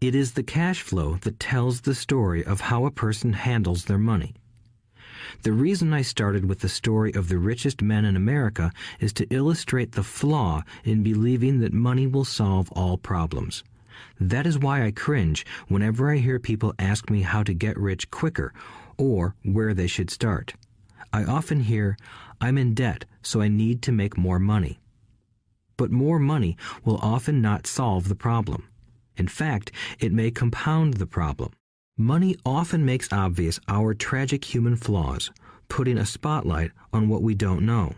It is the cash flow that tells the story of how a person handles their money. The reason I started with the story of the richest men in America is to illustrate the flaw in believing that money will solve all problems. That is why I cringe whenever I hear people ask me how to get rich quicker or where they should start. I often hear, "I'm in debt, so I need to make more money." But more money will often not solve the problem. In fact, it may compound the problem. Money often makes obvious our tragic human flaws, putting a spotlight on what we don't know.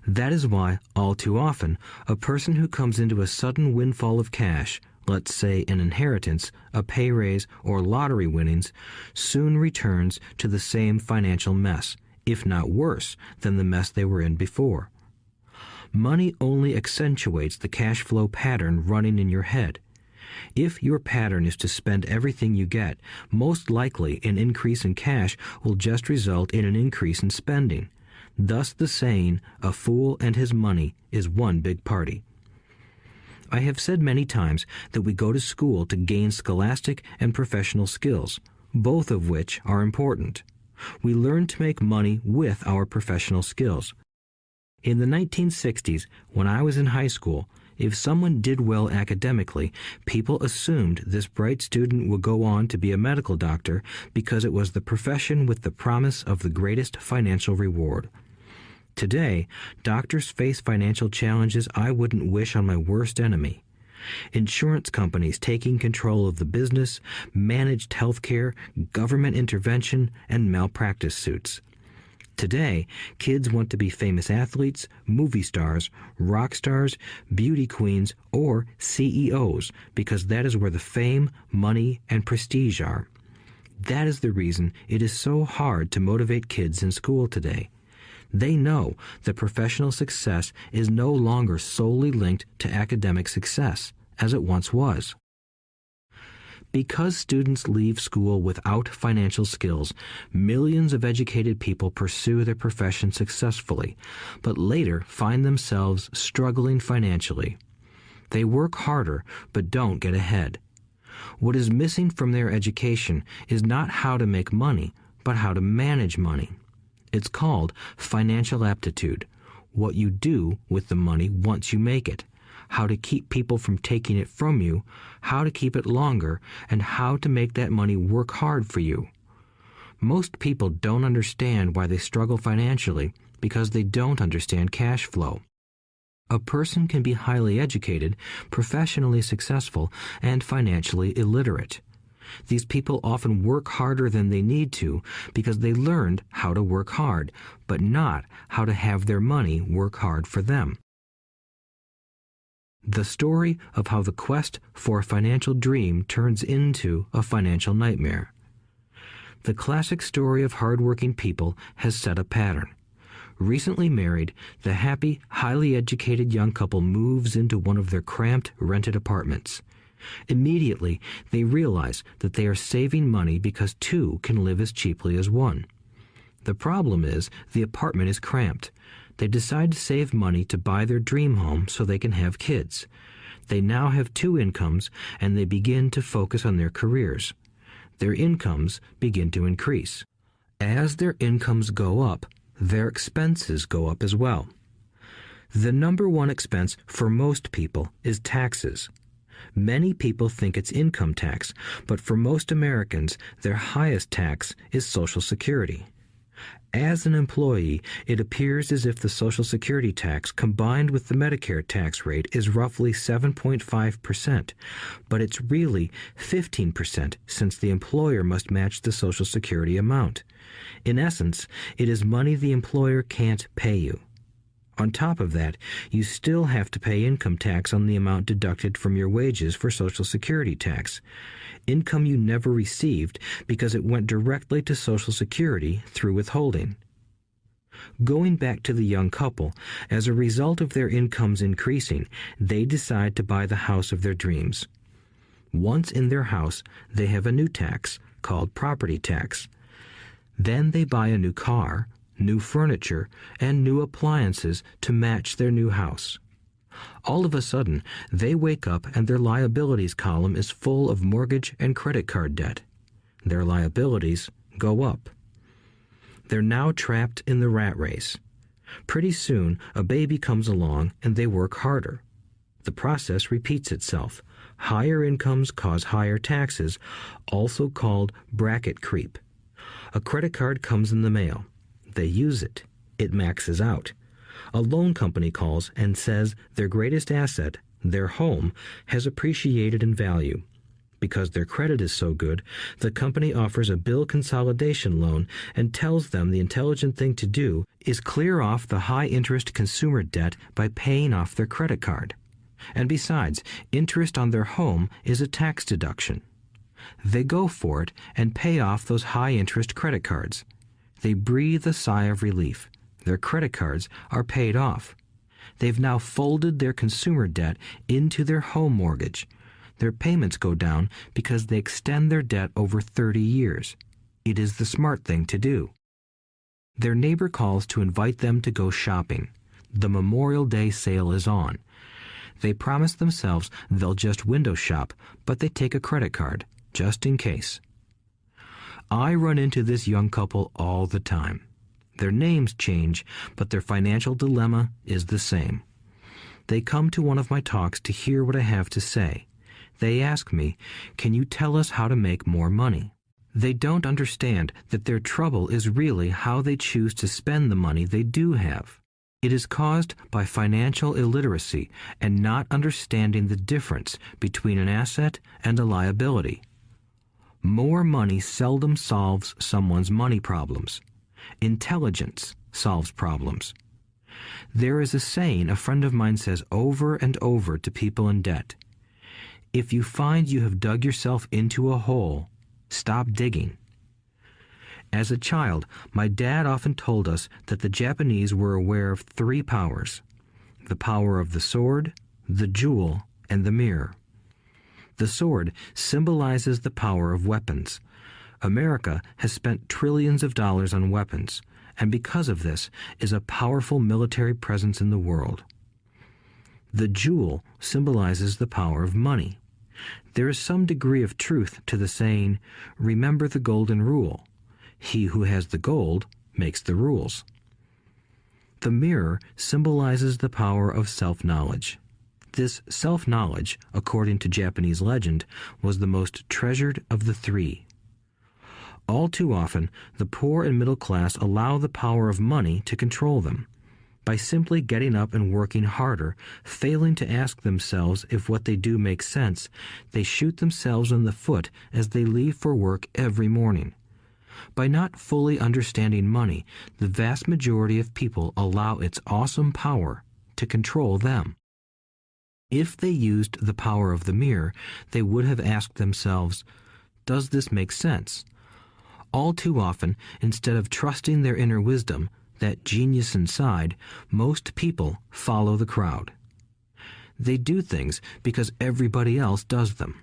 That is why, all too often, a person who comes into a sudden windfall of cash, let's say an inheritance, a pay raise, or lottery winnings, soon returns to the same financial mess, if not worse than the mess they were in before. Money only accentuates the cash flow pattern running in your head. If your pattern is to spend everything you get, most likely an increase in cash will just result in an increase in spending. Thus the saying, "A fool and his money is one big party." I have said many times that we go to school to gain scholastic and professional skills, both of which are important. We learn to make money with our professional skills. In the 1960s, when I was in high school, if someone did well academically, people assumed this bright student would go on to be a medical doctor because it was the profession with the promise of the greatest financial reward. Today, doctors face financial challenges I wouldn't wish on my worst enemy. Insurance companies taking control of the business, managed health care, government intervention, and malpractice suits. Today, kids want to be famous athletes, movie stars, rock stars, beauty queens, or CEOs because that is where the fame, money, and prestige are. That is the reason it is so hard to motivate kids in school today. They know that professional success is no longer solely linked to academic success, as it once was. Because students leave school without financial skills, millions of educated people pursue their profession successfully, but later find themselves struggling financially. They work harder, but don't get ahead. What is missing from their education is not how to make money, but how to manage money. It's called financial aptitude, what you do with the money once you make it, how to keep people from taking it from you, how to keep it longer, and how to make that money work hard for you. Most people don't understand why they struggle financially because they don't understand cash flow. A person can be highly educated, professionally successful, and financially illiterate. These people often work harder than they need to because they learned how to work hard, but not how to have their money work hard for them. The story of how the quest for a financial dream turns into a financial nightmare. The classic story of hardworking people has set a pattern. Recently married, the happy, highly educated young couple moves into one of their cramped, rented apartments. Immediately, they realize that they are saving money because two can live as cheaply as one. The problem is the apartment is cramped. They decide to save money to buy their dream home so they can have kids. They now have two incomes, and they begin to focus on their careers. Their incomes begin to increase. As their incomes go up, their expenses go up as well. The number one expense for most people is taxes. Many people think it's income tax, but for most Americans, their highest tax is Social Security. As an employee, it appears as if the Social Security tax combined with the Medicare tax rate is roughly 7.5%, but it's really 15% since the employer must match the Social Security amount. In essence, it is money the employer can't pay you. On top of that, you still have to pay income tax on the amount deducted from your wages for Social Security tax. Income you never received because it went directly to Social Security through withholding. Going back to the young couple, as a result of their incomes increasing, they decide to buy the house of their dreams. Once in their house, they have a new tax called property tax. Then they buy a new car, new furniture, and new appliances to match their new house. All of a sudden, they wake up and their liabilities column is full of mortgage and credit card debt. Their liabilities go up. They're now trapped in the rat race. Pretty soon, a baby comes along and they work harder. The process repeats itself. Higher incomes cause higher taxes, also called bracket creep. A credit card comes in the mail. They use it. It maxes out. A loan company calls and says their greatest asset, their home, has appreciated in value. Because their credit is so good, the company offers a bill consolidation loan and tells them the intelligent thing to do is clear off the high-interest consumer debt by paying off their credit card. And besides, interest on their home is a tax deduction. They go for it and pay off those high-interest credit cards. They breathe a sigh of relief. Their credit cards are paid off. They've now folded their consumer debt into their home mortgage. Their payments go down because they extend their debt over 30 years. It is the smart thing to do. Their neighbor calls to invite them to go shopping. The Memorial Day sale is on. They promise themselves they'll just window shop, but they take a credit card, just in case. I run into this young couple all the time. Their names change, but their financial dilemma is the same. They come to one of my talks to hear what I have to say. They ask me, "Can you tell us how to make more money?" They don't understand that their trouble is really how they choose to spend the money they do have. It is caused by financial illiteracy and not understanding the difference between an asset and a liability. More money seldom solves someone's money problems. Intelligence solves problems. There is a saying a friend of mine says over and over to people in debt. If you find you have dug yourself into a hole, stop digging. As a child, my dad often told us that the Japanese were aware of 3 powers: the power of the sword, the jewel, and the mirror. The sword symbolizes the power of weapons. America has spent trillions of dollars on weapons, and because of this is a powerful military presence in the world. The jewel symbolizes the power of money. There is some degree of truth to the saying, "Remember the golden rule. He who has the gold makes the rules." The mirror symbolizes the power of self-knowledge. This self-knowledge, according to Japanese legend, was the most treasured of the 3. All too often, the poor and middle class allow the power of money to control them. By simply getting up and working harder, failing to ask themselves if what they do makes sense, they shoot themselves in the foot as they leave for work every morning. By not fully understanding money, the vast majority of people allow its awesome power to control them. If they used the power of the mirror, they would have asked themselves, "Does this make sense?" All too often, instead of trusting their inner wisdom, that genius inside, most people follow the crowd. They do things because everybody else does them.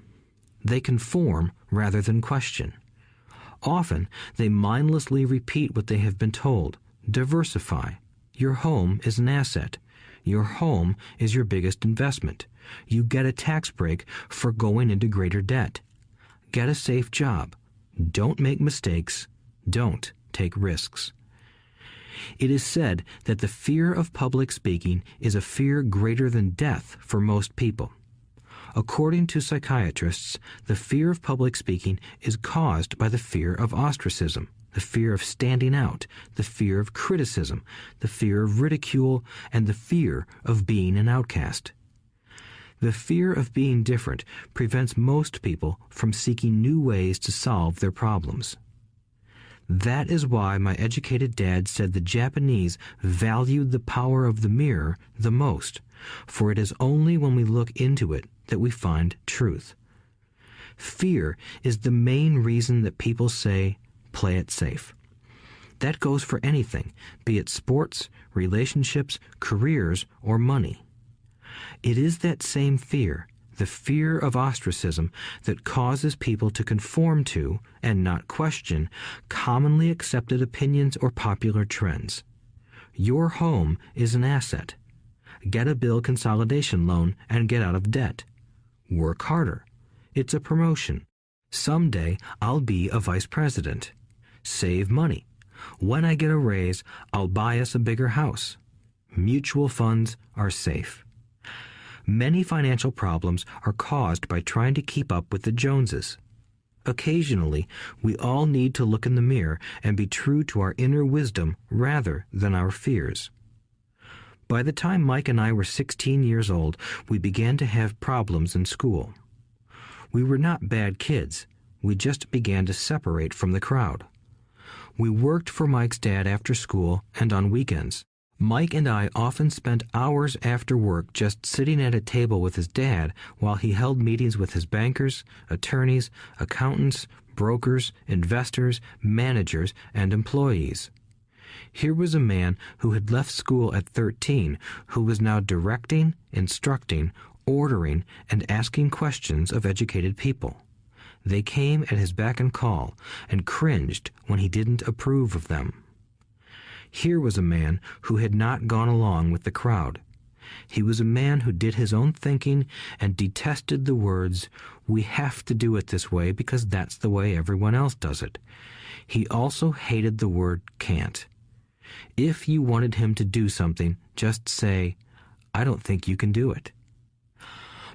They conform rather than question. Often, they mindlessly repeat what they have been told. Diversify. Your home is an asset. Your home is your biggest investment. You get a tax break for going into greater debt. Get a safe job. Don't make mistakes. Don't take risks. It is said that the fear of public speaking is a fear greater than death for most people. According to psychiatrists, the fear of public speaking is caused by the fear of ostracism, the fear of standing out, the fear of criticism, the fear of ridicule, and the fear of being an outcast. The fear of being different prevents most people from seeking new ways to solve their problems. That is why my educated dad said the Japanese valued the power of the mirror the most, for it is only when we look into it that we find truth. Fear is the main reason that people say, "Play it safe." That goes for anything, be it sports, relationships, careers, or money. It is that same fear, the fear of ostracism, that causes people to conform to, and not question, commonly accepted opinions or popular trends. Your home is an asset. Get a bill consolidation loan and get out of debt. Work harder. It's a promotion. Someday I'll be a vice president. Save money. When I get a raise, I'll buy us a bigger house. Mutual funds are safe. Many financial problems are caused by trying to keep up with the Joneses. Occasionally, we all need to look in the mirror and be true to our inner wisdom rather than our fears. By the time Mike and I were 16 years old, we began to have problems in school. We were not bad kids. We just began to separate from the crowd. We worked for Mike's dad after school and on weekends. Mike and I often spent hours after work just sitting at a table with his dad while he held meetings with his bankers, attorneys, accountants, brokers, investors, managers, and employees. Here was a man who had left school at 13 who was now directing, instructing, ordering, and asking questions of educated people. They came at his beck and call and cringed when he didn't approve of them. Here was a man who had not gone along with the crowd. He was a man who did his own thinking and detested the words, "We have to do it this way because that's the way everyone else does it." He also hated the word can't. If you wanted him to do something, just say, "I don't think you can do it."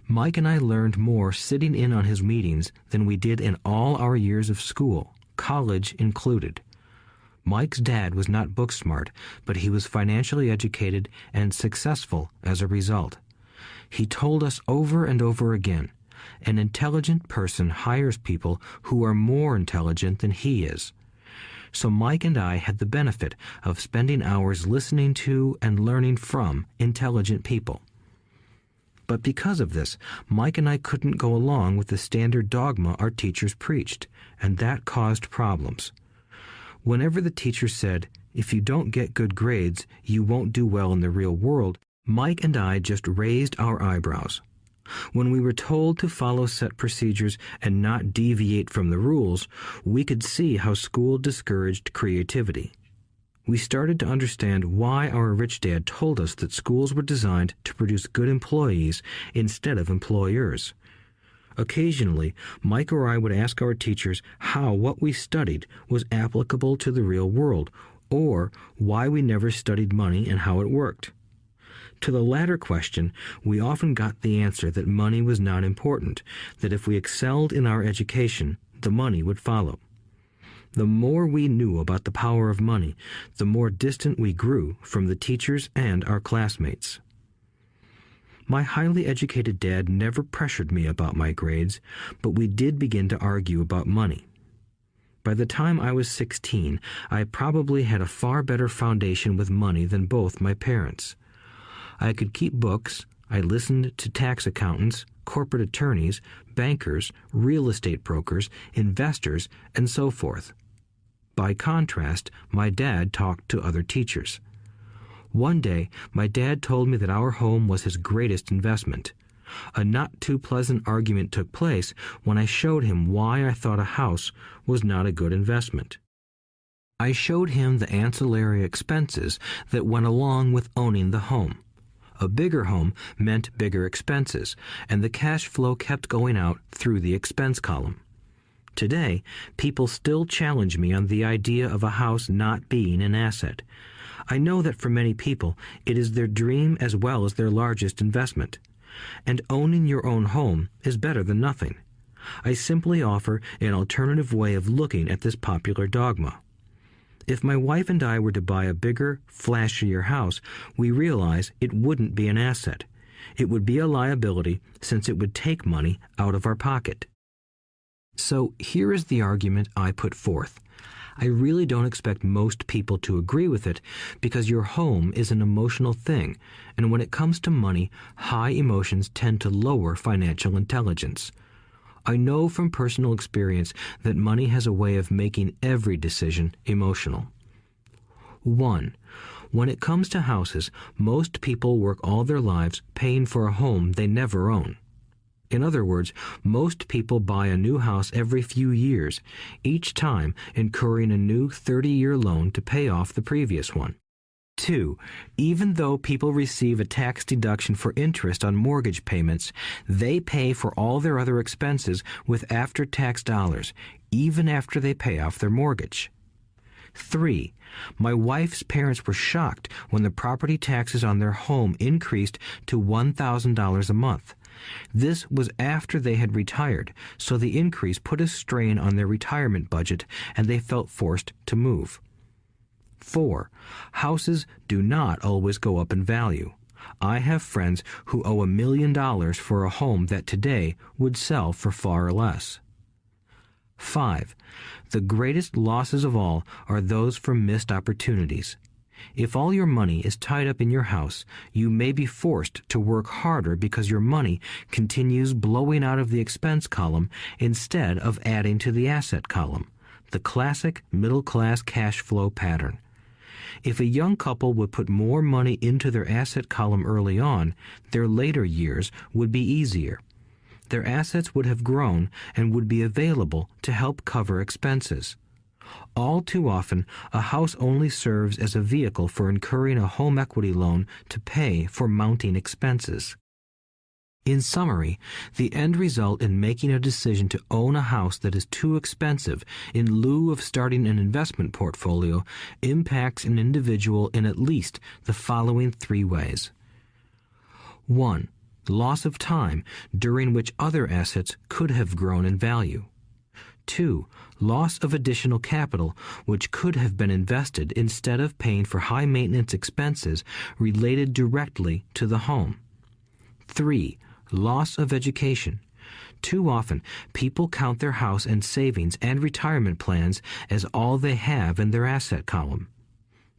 Mike and I learned more sitting in on his meetings than we did in all our years of school, college included. Mike's dad was not book smart, but he was financially educated and successful as a result. He told us over and over again, an intelligent person hires people who are more intelligent than he is. So Mike and I had the benefit of spending hours listening to and learning from intelligent people. But because of this, Mike and I couldn't go along with the standard dogma our teachers preached, and that caused problems. Whenever the teacher said, "If you don't get good grades, you won't do well in the real world," Mike and I just raised our eyebrows. When we were told to follow set procedures and not deviate from the rules, we could see how school discouraged creativity. We started to understand why our rich dad told us that schools were designed to produce good employees instead of employers. Occasionally, Mike or I would ask our teachers how what we studied was applicable to the real world, or why we never studied money and how it worked. To the latter question, we often got the answer that money was not important, that if we excelled in our education, the money would follow. The more we knew about the power of money, the more distant we grew from the teachers and our classmates. My highly educated dad never pressured me about my grades, but we did begin to argue about money. By the time I was 16, I probably had a far better foundation with money than both my parents. I could keep books, I listened to tax accountants, corporate attorneys, bankers, real estate brokers, investors, and so forth. By contrast, my dad talked to other teachers. One day, my dad told me that our home was his greatest investment. A not-too-pleasant argument took place when I showed him why I thought a house was not a good investment. I showed him the ancillary expenses that went along with owning the home. A bigger home meant bigger expenses, and the cash flow kept going out through the expense column. Today, people still challenge me on the idea of a house not being an asset. I know that for many people, it is their dream as well as their largest investment. And owning your own home is better than nothing. I simply offer an alternative way of looking at this popular dogma. If my wife and I were to buy a bigger, flashier house, we realize it wouldn't be an asset. It would be a liability since it would take money out of our pocket. So here is the argument I put forth. I really don't expect most people to agree with it because your home is an emotional thing, and when it comes to money, high emotions tend to lower financial intelligence. I know from personal experience that money has a way of making every decision emotional. 1. When it comes to houses, most people work all their lives paying for a home they never own. In other words, most people buy a new house every few years, each time incurring a new 30-year loan to pay off the previous one. 2. Even though people receive a tax deduction for interest on mortgage payments, they pay for all their other expenses with after-tax dollars, even after they pay off their mortgage. 3. My wife's parents were shocked when the property taxes on their home increased to $1,000 a month. This was after they had retired, so the increase put a strain on their retirement budget and they felt forced to move. 4. Houses do not always go up in value. I have friends who owe $1 million for a home that today would sell for far less. 5. The greatest losses of all are those from missed opportunities. If all your money is tied up in your house, you may be forced to work harder because your money continues blowing out of the expense column instead of adding to the asset column, the classic middle-class cash flow pattern. If a young couple would put more money into their asset column early on, their later years would be easier. Their assets would have grown and would be available to help cover expenses. All too often, a house only serves as a vehicle for incurring a home equity loan to pay for mounting expenses. In summary, the end result in making a decision to own a house that is too expensive in lieu of starting an investment portfolio impacts an individual in at least the following 3 ways. 1. Loss of time during which other assets could have grown in value. 2. Loss of additional capital which could have been invested instead of paying for high-maintenance expenses related directly to the home. 3. Loss of education. Too often, people count their house and savings and retirement plans as all they have in their asset column.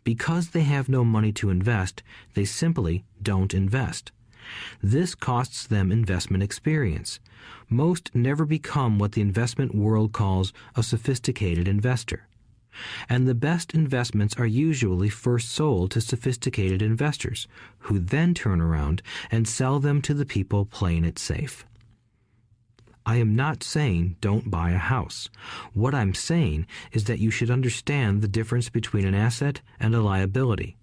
Because they have no money to invest, they simply don't invest. This costs them investment experience. Most never become what the investment world calls a sophisticated investor. And the best investments are usually first sold to sophisticated investors, who then turn around and sell them to the people playing it safe. I am not saying don't buy a house. What I'm saying is that you should understand the difference between an asset and a liability.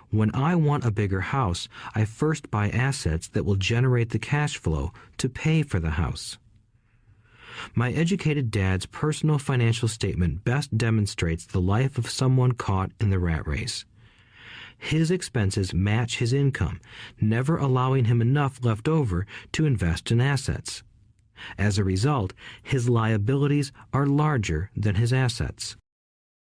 When I want a bigger house, I first buy assets that will generate the cash flow to pay for the house. My educated dad's personal financial statement best demonstrates the life of someone caught in the rat race. His expenses match his income, never allowing him enough left over to invest in assets. As a result, his liabilities are larger than his assets.